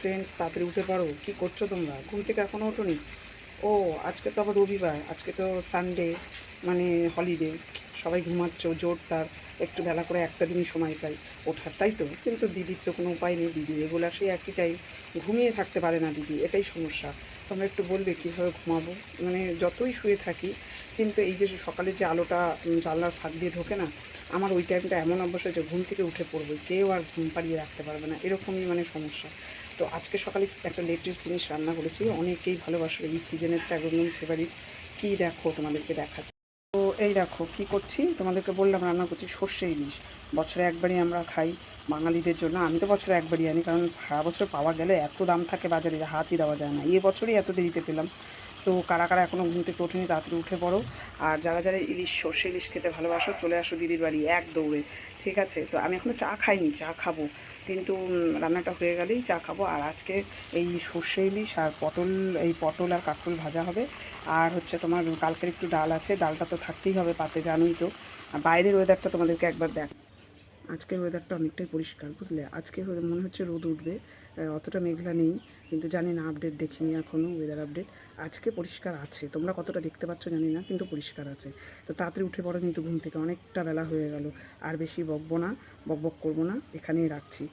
Friends, তাড়াতাড়ি উঠে পড়ো। কী করছো তোমরা? ঘুম থেকে এখনও ওঠোনি? ও, আজকে তো আবার রবিবার, আজকে তো সানডে, মানে হলিডে। সবাই ঘুমাচ্ছ জোর তার, একটু বেলা করে একটা দিনই সময় পাই ওঠার, তাই তো? কিন্তু দিদির তো কোনো উপায় নেই, দিদি রেগুলার সেই একই টাইম, ঘুমিয়ে থাকতে পারে না দিদি, এটাই সমস্যা। তোমরা একটু বলবে কীভাবে ঘুমাবো? মানে যতই শুয়ে থাকি, কিন্তু এই যে সকালের যে আলোটা জানলার ফাঁক দিয়ে ঢোকে না, আমার ওই টাইমটা এমন অভ্যাস হয়েছে ঘুম থেকে উঠে পড়বে, কেউ আর ঘুম পাড়িয়ে রাখতে পারবে না, এরকমই মানে সমস্যা। তো আজকে সকালে একটা লেটেস্ট জিনিস রান্না করেছি, অনেকেই ভালোবাসে, এই সিজনের তো একদম ফেভারিট। কী দেখো, তোমাদেরকে দেখাচ্ছি। তো এই দেখো কী করছি, তোমাদেরকে বললাম রান্না করছি সর্ষে ইলিশ। বছরে একবারই আমরা খাই, বাঙালিদের জন্য। আমি তো বছরে একবারই আনি, কারণ সারা বছর পাওয়া গেলে এত দাম থাকে বাজারে, হাতই দেওয়া যায় না। এ বছরই এত দেরিতে পেলাম। তো কারা কারা এখনও ঘুম থেকে ওঠেনি, তাড়াতাড়ি উঠে পড়ো। আর যারা যারা ইলিশ, সর্ষে ইলিশ খেতে ভালোবাসো, চলে আসো দিদির বাড়ি এক দৌড়ে। ঠিক আছে? তো আমি এখনও চা খাইনি, চা খাবো, কিন্তু রান্নাটা হয়ে গেলেই চা খাবো। আর আজকে এই সর্ষে ইলিশ আর পটল, এই পটল আর কাঁকরোল ভাজা হবে। আর হচ্ছে তোমার কালকের একটু ডাল আছে, ডালটা তো থাকতেই হবে পাতে, জানোই তো। আর বাইরের ওয়েদারটা তোমাদেরকে একবার দেখ। আজকের ওয়েদারটা অনেকটাই পরিষ্কার, বুঝলে? আজকে মনে হচ্ছে রোদ উঠবে, অতটা মেঘলা নেই, কিন্তু জানি না, আপডেট দেখিনি এখনও, ওয়েদার আপডেট। আজকে পরিষ্কার আছে, তোমরা কতটা দেখতে পাচ্ছ জানি না, কিন্তু পরিষ্কার আছে। তো তাড়াতাড়ি উঠে পড়ো কিন্তু ঘুম থেকে, অনেকটা বেলা হয়ে গেল। আর বেশি বকবো না, বকবক করবো না, এখানেই রাখছি।